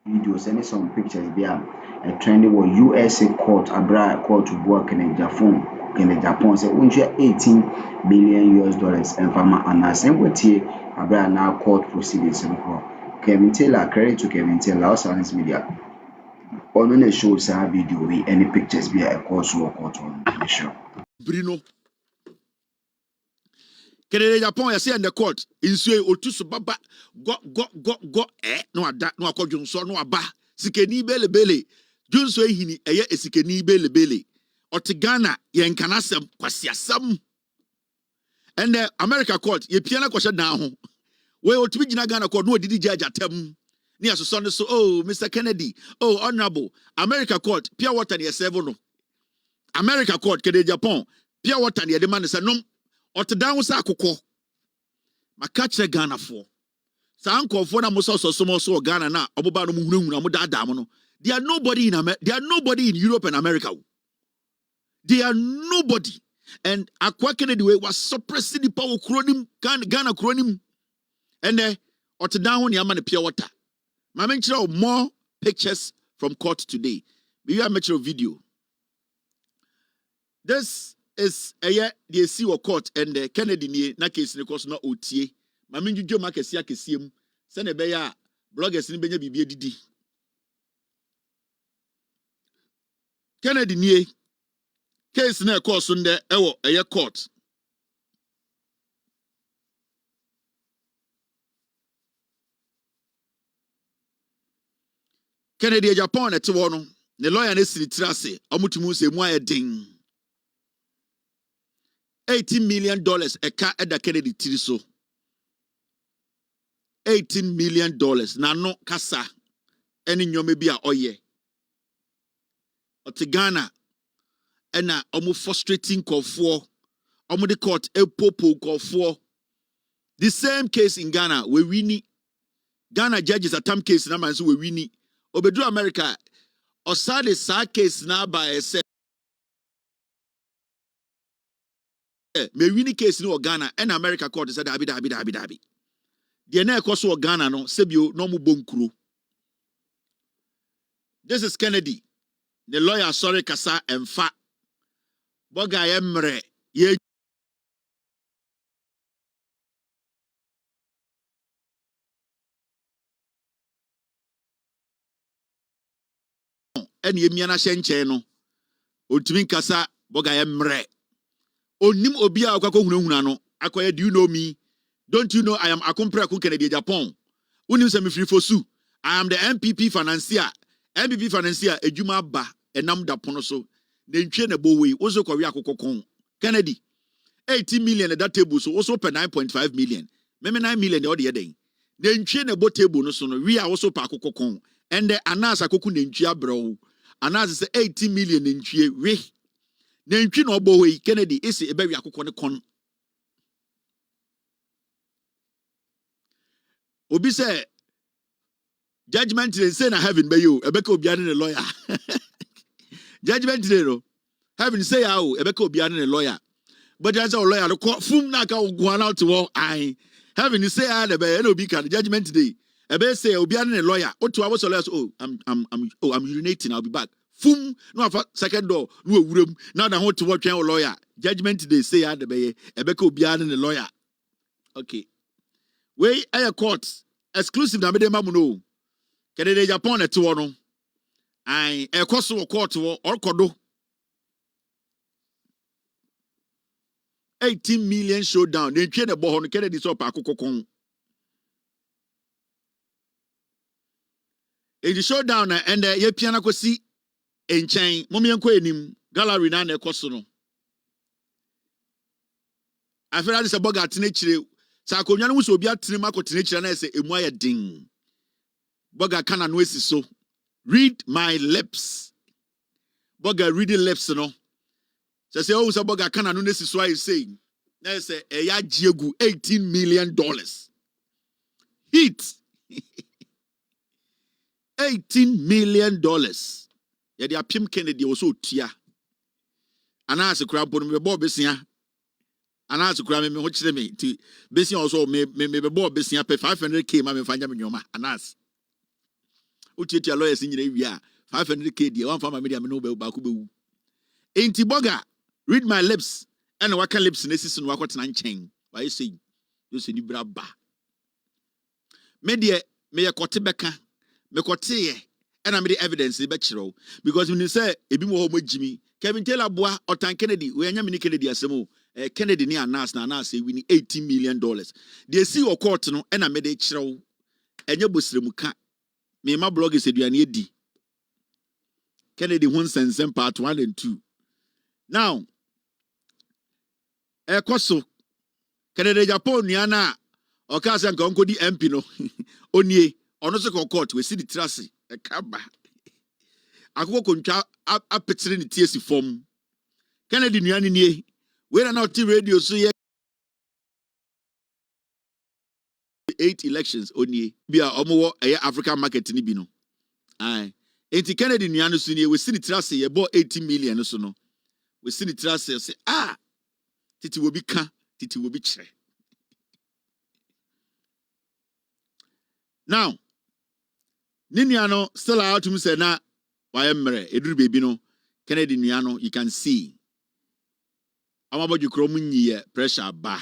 videos and some pictures bi a trend wɔ USA court abra court boa Japan sɛ wonhwɛ 18 billion US dollars ɛmfa ma Anass nkɔtie abra na court proceedings no kɔ. Kelvin Taylor, credit to Kelvin Taylor, Science Media. Ɔno na show saa video yi ɛne pictures bi a ɛkɔ so wɔ court hɔ show. Brino. Kene Japan yɛsɛ in the court insue otuso baba go no ada no akɔdwon so no aba sikeni belebele dwonso ehini ɛyɛ esikeni belebele ɔte Ghana yɛn kanasɛm kwasiasɛm and the America court ye pia na kɔhyɛ dan ho we otumi gyina Ghana court no odidi judge atam ne asoso no so oh Mr Kennedy oh honorable America court pia water ne yɛsɛvo no America court kene Japan pia water ne yɛde ma ne sɛ nom ɔte dan ho sɛ akokɔ maka kyerɛ Ghana fo saa nkɔfo na mo so Ghana na ɔboba no muhunahuna mo daadaa mo no they are nobody in Europe and America. They are nobody. And Akwa Kennedy was suppressing the power chronim Ghana chronim. And ɔte dan ho ne ama ne pure water. Ma menkyerɛ more pictures from court today. We have a video. This is a year they see or court and the Kennedy ni na case ne course na otie. Ma menjudwo ma kesiam sɛ ne bɛyɛ bloggers ni benya bibie didi. Kennedy ni case na course nde ɛwɔ ɛyɛ court. Kennedy Japan ɛte wɔ no ne lawyer ne siri trase ɔmutumu sɛ mu ayɛ den. $18 million eka eda Kennedy tiri so. $18 million na no kasa eni nyome bi a oye. Ɔte Ghana ena omu frustrating kɔfoɔ omu de court epopo kɔfoɔ. The same case in Ghana we wini Ghana judges atam case na man so we wini obedu America osade sa case na ba ese me wini case no Ghana and America court said dabi. The na ekoso so Ghana no sebio no mu bonkuro. This is Kennedy. The lawyer sorry kasa emfa. Boga emre ye eni emiana hyenche no. Otumi kasa boga emre. Onim obi a akwa hunahuna no akoye do you know me? Don't you know I am Akompre Kennedy Japan? Unim se me free fosu. I am the MPP financier. MPP financier ejuma ba enam da pono so. Nentwe na bowe ozo kwa wi akokokon. Kennedy 18 million at that table so also per 9.5 million. Meme 9 million the den. Nentwe na bo table no so no wi a also pa akokokon. And the Anass akoku nentwe abro. Anass say 18 million nentwe we. Nentwi no obowe Kennedy esi ebewi akokɔ ne kon obi sɛ judgment day say na heaven be you ebeka obiane ne lawyer judgment day no heaven say ya o ebeka obiane ne lawyer but there say lawyer no fum na ka go out to ai heaven say ya na be na obi ka judgment day ebe say obiane ne lawyer otu abo so lawyer oh I'm urinating I'll be back. Fum no afa second door no awuram now na ho to what twen lawyer judgment day say ya de be ebeka obiane ne lawyer okay we air court exclusive na me dem amu no Kennedy Japan ete wo no ai ekoso court wo orkodo 18 million showdown they twe na bo ho no Kennedy so pa akokokon e di showdown na and ye piana kosi enchen momienko enim gallery na na ekoso no afera se boga tenechire sa akonwa no so obi atene mako tenechire na se emu aye din boga kana no esi so read my lips boga reading lips no se o so boga kana no esi so aye saying na se eya giegu $18 million hit $18 million ya de apim Kennedy wo so tua Anass kura bo me bo besia Anass kura me ho kire me ti besia also me be bo besia pe 500k ma me fanya me nyoma Anass Uti lawyers in your 500K, the one for my media, no bakubu. Ain't boga, read my lips, and waka lips in this and waka nine chain. Why you say, you see, you braba. Media, may a cotibeka, me cotie, and I made the evidence in Betchero. Because when you say, a bit more with Jimmy, Kevin Taylor Bois or Tan Kennedy, we are Yamini Kennedy Asemo, Kennedy near Anass, and Anass say we need $18 million. They see your court, no, and I made a chero, and your busremuka. Me, my blog is a D. Kennedy once and some part 1 and 2. Now, Koso, Kennedy Agyapong Niana, or Cousin Gonko di MP no, Onye, or no so court, we see the trassi, a cabba. I go contra up petrin the TSC form. Kennedy Niani, we are not radio, so ye 8 elections, Onye, be a Omo, a African market in Ibino. Aye. Enti Kennedy Niano Sunie, we see the trassi, ye bought 18 million, so no. We see the trassi, say, Titi will be ka, Titi will be che. Now, Niniano still out to me say na why Edru baby no Kennedy Niano, you can see. I'm about you chromin pressure ba.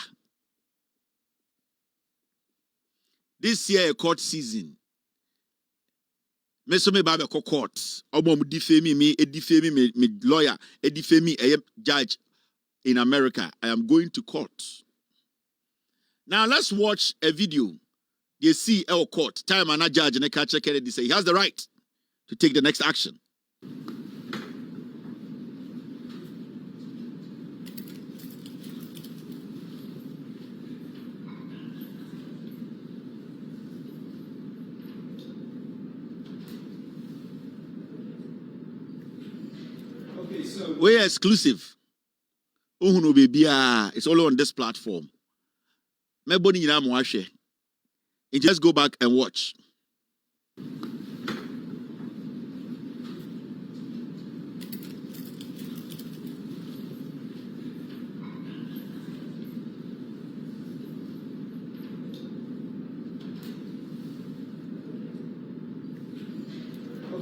This year court season. Me so me ba be court. Omo mu defame me, me lawyer, defame me a judge in America. I am going to court. Now let's watch a video. You see our court. Time and a judge and a catcher Kennedy say he has the right to take the next action. Okay, so we're exclusive. Uhuno baby, it's all on this platform. Meboni nyina mo ahwe. And just go back and watch.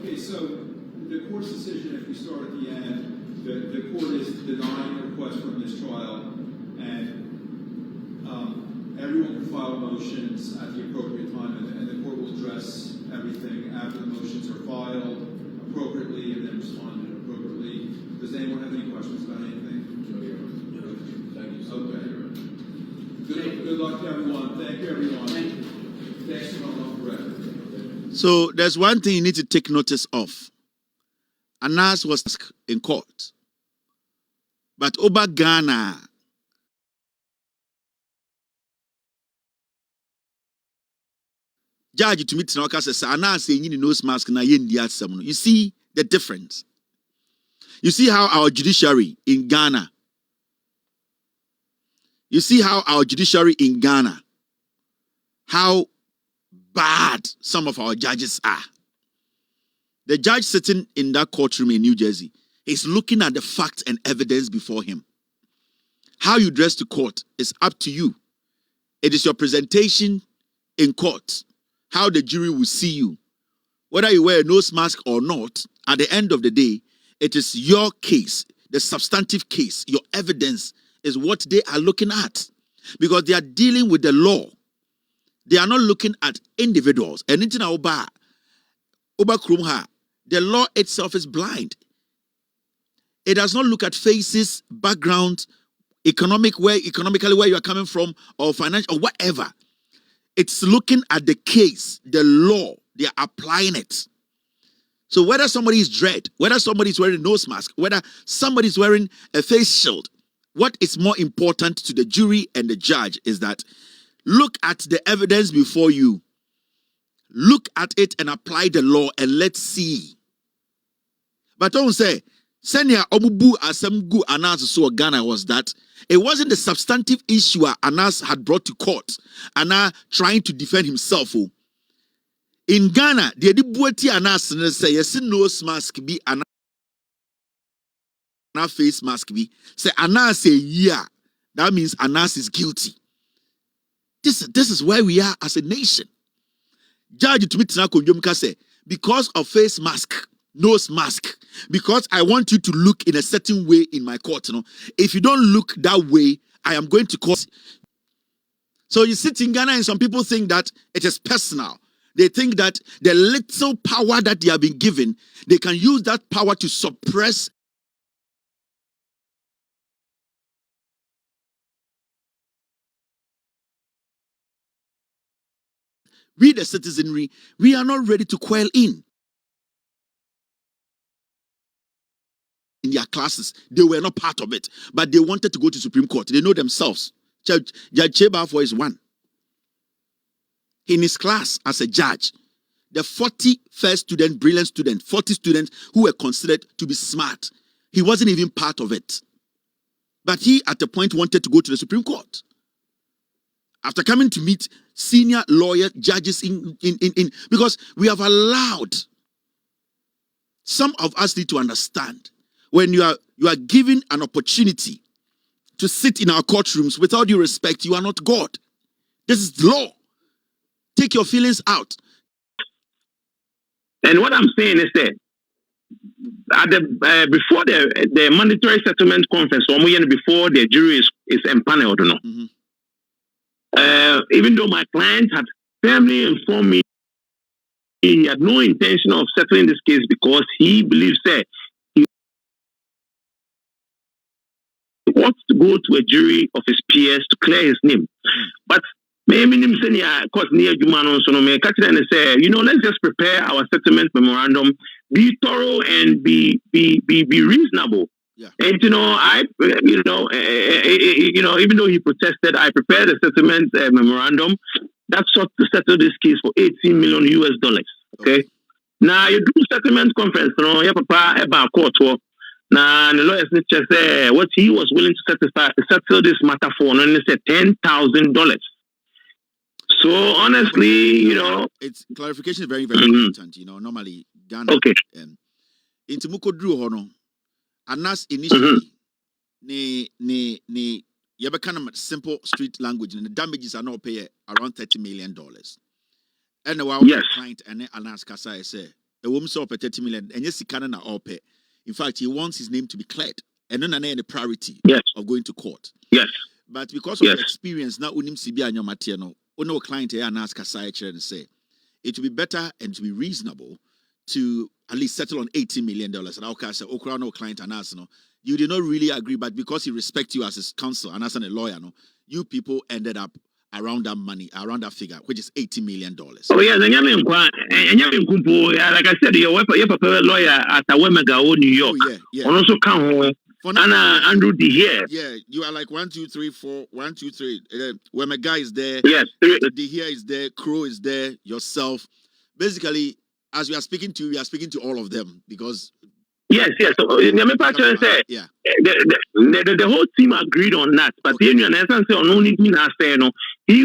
okay, so the court's decision, if we start at the end, the court is denying the request for mistrial, and everyone can file motions at the appropriate time, and the court will address everything after the motions are filed appropriately and then responded appropriately. Does anyone have any questions about anything? No. Thank you so much. Okay. Good luck to everyone. Thank you, everyone. Thanks for coming on the record. So there's one thing you need to take notice of. Anass was in court. But over Ghana, judge to meet Naka says, Anass saying you nose mask na yen diatsam. You see the difference. You see how our judiciary in Ghana. You see how our judiciary in Ghana, how bad some of our judges are. The judge sitting in that courtroom in New Jersey is looking at the facts and evidence before him. How you dress to court is up to you. It is your presentation in court, how the jury will see you. Whether you wear a nose mask or not, at the end of the day, it is your case, the substantive case, your evidence is what they are looking at. Because they are dealing with the law. They are not looking at individuals. And in Oba Krumha, the law itself is blind. It does not look at faces, background, economically where you are coming from, or financial, or whatever. It's looking at the case, the law. They are applying it. So whether somebody is dread, whether somebody is wearing a nose mask, whether somebody is wearing a face shield, what is more important to the jury and the judge is that look at the evidence before you. Look at it and apply the law and let's see. But don't say, Senya Omubu Asemgu Anass so Ghana was that it wasn't the substantive issue Anass had brought to court. Anna trying to defend himself. In Ghana, the Edibuati Anass say, yes, nose mask be Anna face mask be. Say Anass say, yeah. That means Anass is guilty. This is where we are as a nation. Judge to me say because of face mask, nose mask, because I want you to look in a certain way in my court. If you don't look that way, I am going to court. So you sit in Ghana and some people think that it is personal. They think that the little power that they have been given, they can use that power to suppress. We, the citizenry, we are not ready to quail in their classes. They were not part of it, but they wanted to go to Supreme Court. They know themselves. Judge Chebafo is one. In his class as a judge, the 41st student, brilliant student, 40 students who were considered to be smart, he wasn't even part of it. But he, at a point, wanted to go to the Supreme Court. After coming to meet senior lawyer judges because we have allowed, some of us need to understand, when you are given an opportunity to sit in our courtrooms, with all due respect, you are not God. This is law. Take your feelings out. And what I'm saying is that at before the mandatory settlement conference, or before the jury is empaneled, even though my client had firmly informed me he had no intention of settling this case because he believes that he wants to go to a jury of his peers to clear his name. But maybe let's just prepare our settlement memorandum, be thorough and be reasonable. Yeah. And even though he protested, I prepared a settlement memorandum that sought to settle this case for $18 million US. Okay. Now you do settlement conference, you papa about court. Now the lawyers say what he was willing to settle this matter for, and he said $10,000. So honestly, it's clarification is very, very important. Normally Ghana. Okay. Into Mukodru Hono, Anass initially, kind of simple street language, and the damages are not paid around $30 million. And the yes. client and Anass Kasa say the woman saw $30 million, and yes, he can't all pay. In fact, he wants his name to be cleared, and then the priority yes. of going to court. Yes. But because of yes. the experience, now unim sibi anyo matiano, no client here and ask Kasa and say it will be better and to be reasonable to at least settle on $18 million. And I'll say, Okra no client and us, you did not really agree, but because he respects you as his counsel and as a lawyer, you people ended up around that money, around that figure, which is $80 million. Oh yeah, like I said, your lawyer at Aremeyaw, New York. Oh, yeah. Also come Andrew D here. Yeah, you are like 1, 2, 3, 4, 1, 2, 3. Aremeyaw is there. Yes, D here is there. Crow is there. Yourself. Basically, as we are speaking to you, we are speaking to all of them because. Yes. So yeah. The whole team agreed on that, but he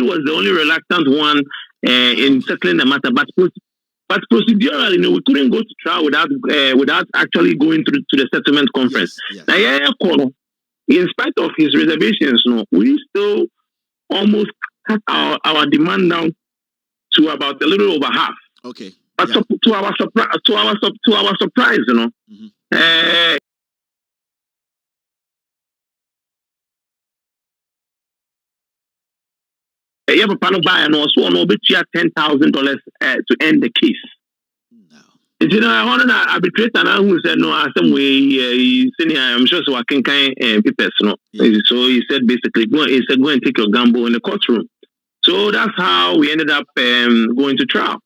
was the only reluctant one in settling the matter. But procedurally, we couldn't go to trial without actually going to the settlement conference. Yes. Now, in spite of his reservations, we still almost cut our demand down to about a little over half. Okay. But yeah. to our surprise, Mm-hmm. You have a panel buy and also on $10,000 to end the case. No. I want an arbitrator who said no, some way I'm sure so I can kind papers, Yeah. So he said basically go and take your gamble in the courtroom. So that's how we ended up going to trial.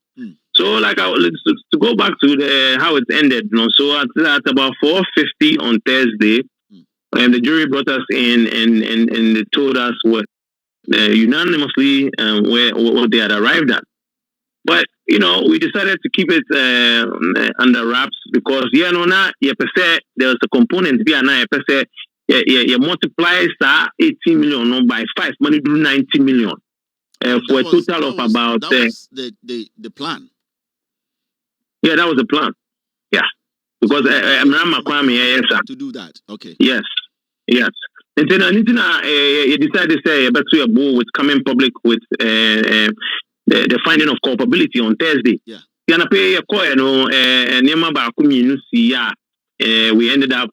So to go back to how it ended, so at about 4:50 on Thursday, and the jury brought us in and they told us what unanimously what they had arrived at. But we decided to keep it under wraps because there was a component you multiply that 18 million by 5 money do 90 million for a total of about the plan. Yeah, that was the plan. Yeah, because to do that. Okay. Yes. And then you decided to say, "But we are with coming public with the finding of culpability on Thursday. Yeah. Yana pay a coin no Nema Bakumi we ended up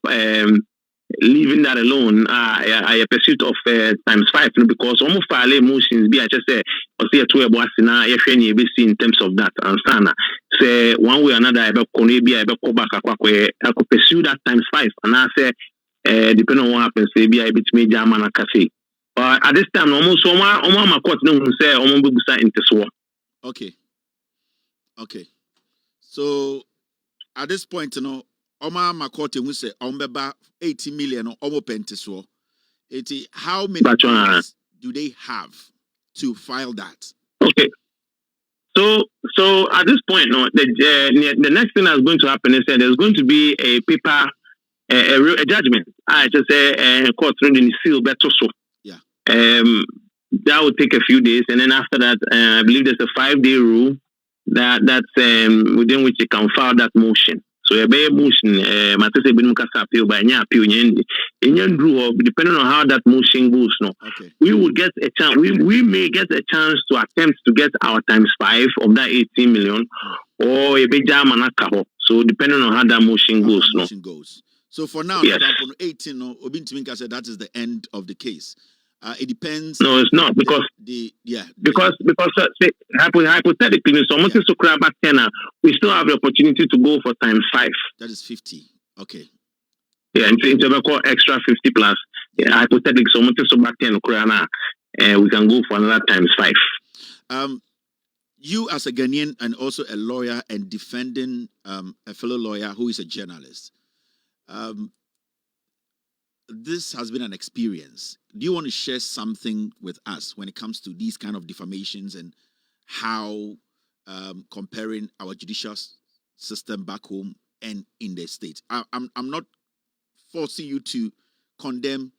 leaving that alone. I pursuit of ×5 because almost file motions be I just say or see a two boss na in terms of that and sana say one way or another I be go back I could pursue that ×5 and I say depending on what happens say be I bit me German and Kesi. At this time almost my court no say almost into so. Okay. So at this point, Oma Makote will say Ombeba 80 million or Omo Pentiswo. How many days do they have to file that? Okay. So at this point, the next thing that's going to happen is that there's going to be a paper, a judgment. I just say court reading seal better so. Yeah. That will take a few days, and then after that, I believe there's a 5-day rule that's within which you can file that motion. So a bare motion, appeal by appeal, depending on how that motion goes, we will get a chance. We may get a chance to attempt to get our ×5 of that 18 million, or a big jam and a. So depending on how that motion goes, So for now, yes. 18, Obintiminka said that is the end of the case. It depends. No, it's not because hypothetically, so much to grab back 10, we still have the opportunity to go for ×5. That is 50. Okay. Yeah, into about extra 50 plus. Yeah, hypothetically, so much to back 10, we can go for another ×5. You as a Ghanaian and also a lawyer and defending a fellow lawyer who is a journalist. This has been an experience. Do you want to share something with us when it comes to these kind of defamations and how comparing our judicial system back home and in the States? I'm not forcing you to condemn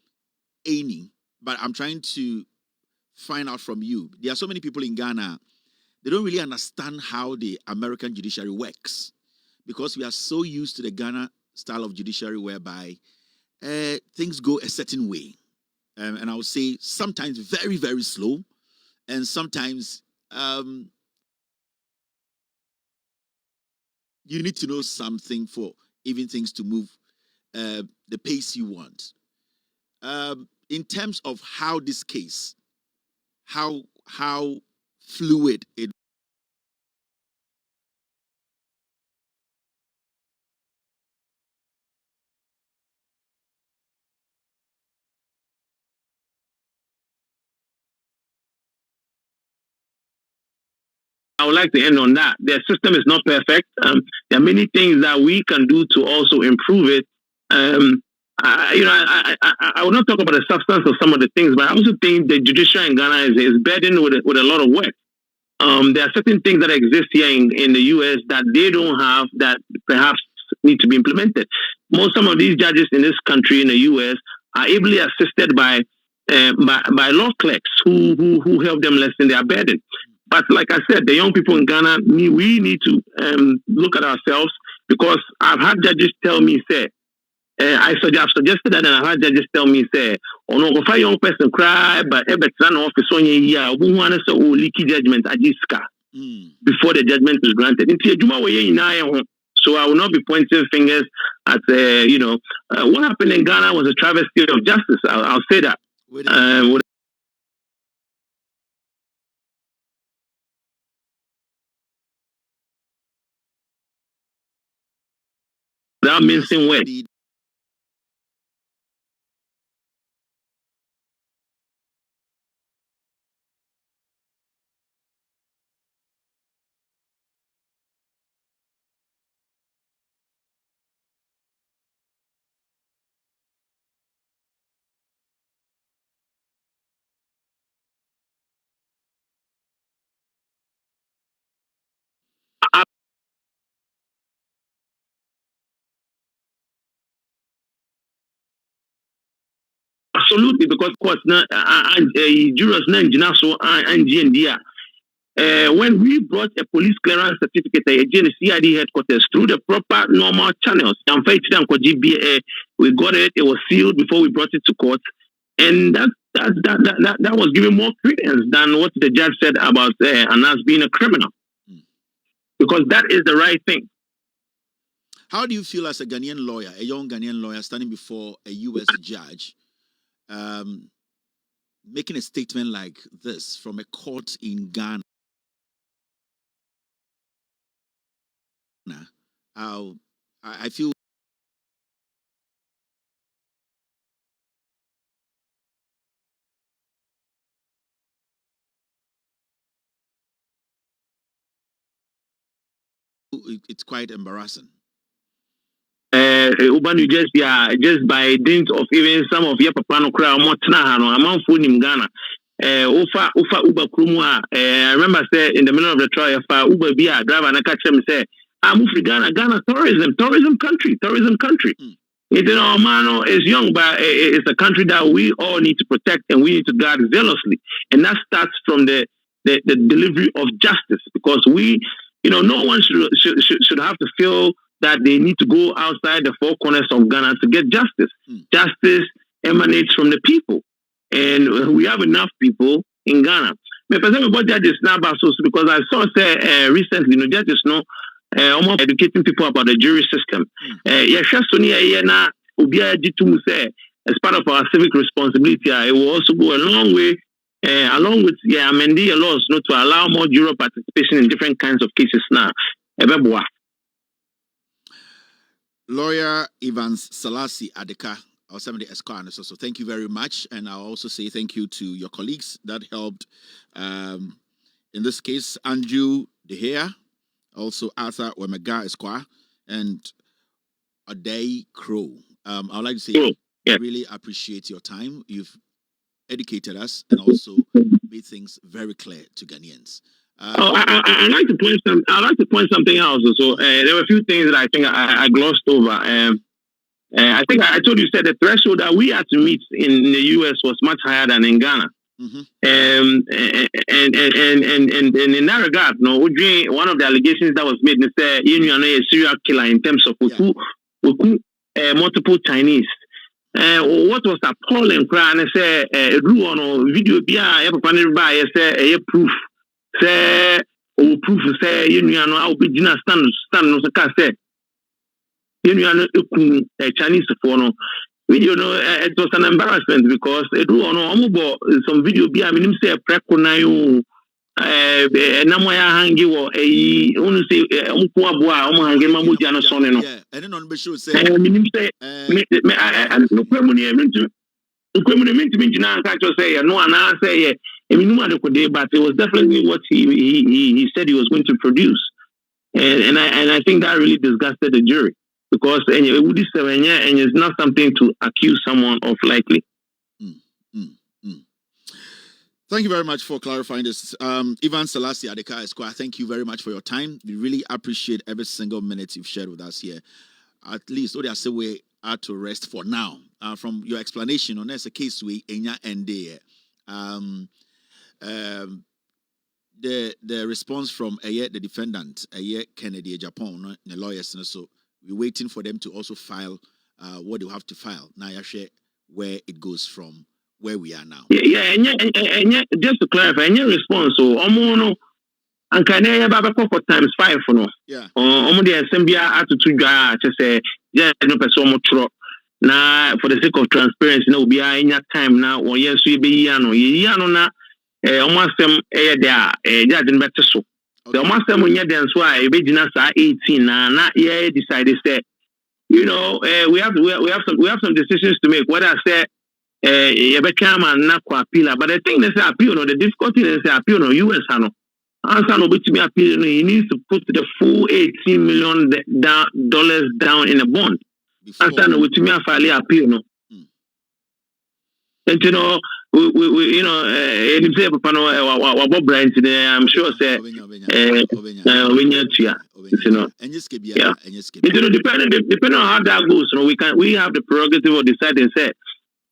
any, but I'm trying to find out from you. There are so many people in Ghana, they don't really understand how the American judiciary works because we are so used to the Ghana style of judiciary whereby things go a certain way. And I would say sometimes very, very slow. And sometimes you need to know something for even things to move the pace you want. In terms of how this case, how fluid it I would like to end on that. The system is not perfect. There are many things that we can do to also improve it. I will not talk about the substance of some of the things, but I also think the judiciary in Ghana is burdened with a lot of work. There are certain things that exist here in the US that they don't have that perhaps need to be implemented. Some of these judges in this country, in the US, are ably assisted by law clerks who help them lessen their burden. But like I said, the young people in Ghana, we need to look at ourselves because I've had judges tell me, say, I've suggested that, and I've had judges tell me, say, oh no, if a young person cry, but every office on your who want to say, oh, leaky judgment, before the judgment is granted. So I will not be pointing fingers at, what happened in Ghana was a travesty of justice. I'll say that. That mincing word. Absolutely, because of course, jurors when we brought a police clearance certificate at CID headquarters through the proper normal channels, we got it. It was sealed before we brought it to court, and that that was given more credence than what the judge said about Anass being a criminal, because that is the right thing. How do you feel as a Ghanaian lawyer, a young Ghanaian lawyer standing before a U.S. judge, making a statement like this from a court in Ghana? I feel it's quite embarrassing. Ubanu just by dint of even some of your papa no cry mo tena ha no amanfo nim Ghana. Ufa Uber Krumwa. I remember say in the middle of the trial, Uber be a driver and I catch him say, I'm from Ghana tourism country. You know, Mano is young, but it's a country that we all need to protect and we need to guard zealously. And that starts from the delivery of justice, because we, you know, no one should have to feel that they need to go outside the four corners of Ghana to get justice. Justice emanates from the people. And we have enough people in Ghana. But about judges now, because I saw say recently, you know, judges know almost educating people about the jury system. As part of our civic responsibility, it will also go a long way, along with amending laws, not to allow more juror participation in different kinds of cases now. Lawyer Evans Selassie Adeka, our 70 Esquire. So thank you very much. And I'll also say thank you to your colleagues that helped. In this case, Andrew De Gea, also Arthur Wemega Esquire, and Aday Crow. I would like to say, I really appreciate your time. You've educated us and also made things very clear to Ghanaians. I'd like to point something else. So there were a few things that I think I glossed over. I think I told you, said the threshold that we had to meet in the US was much higher than in Ghana. And in that regard, no, one of the allegations that was made is that you are a serial killer in terms of multiple Chinese. What was appalling, and say video say proof. Say proof say I'll be stand no say Chinese for no video. No, it was an embarrassment because it some video be I mean say prekonayo namoya hangi wo unu say umko aboa hangi mamudia no so no and then on be sure say meaning say no say no ana say but it was definitely what he said he was going to produce, and I think that really disgusted the jury, because and it's not something to accuse someone of likely. Thank you very much for clarifying this. Ivan Selassie Adeka Esquire, thank you very much for your time. We really appreciate every single minute you've shared with us here. At least, what I say, we are to rest for now. From your explanation on this case, we enya end there. The response from the defendant, Kennedy Agyapong, the lawyers, so we're waiting for them to also file what they have to file. Now, I share where it goes from where we are now. And just to clarify, any response, so and can I have for times 5 for no? Yeah. The assembly attitude, just say, yeah, no person more. Now, for the sake of transparency, no, be in that time now, or yes, we be yano na. Almost them there, judge better so. The almost them when you dance why we didn't 18 na decided say, you know, we have some decisions to make. What I say, you become a not appeal, but the thing is appeal. No, the difficulty is appeal. No, US no. Answer no, but to me appeal. He needs to put the full $18 million down in a bond. Answer no, to me file appeal. No, and you know. We you know, I'm sure say depending on how that goes, you know, we have the prerogative of deciding say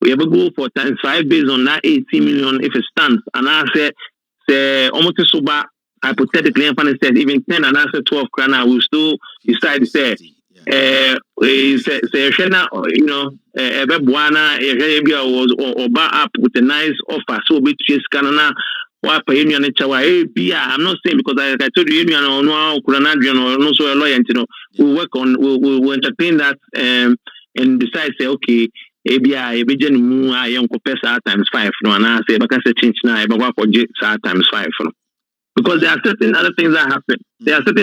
we ever go for times 5 based on that 18 million if it stands, and I say almost so bad hypothetically, and says even 10 and I say 12 krana, we still decide to say say Shena, you know, Buana, was or bar up with a nice offer. So between Canana, what per union, I'm not saying because I told you, union or no, Kuranadian or no, so a lawyer, you know, we'll entertain that and decide, say, okay, ABI, Bijan Mu, I am Copesa times 5, no, and I say, but I say, change now, but what for times 5, because there are certain other things that happen. There are certain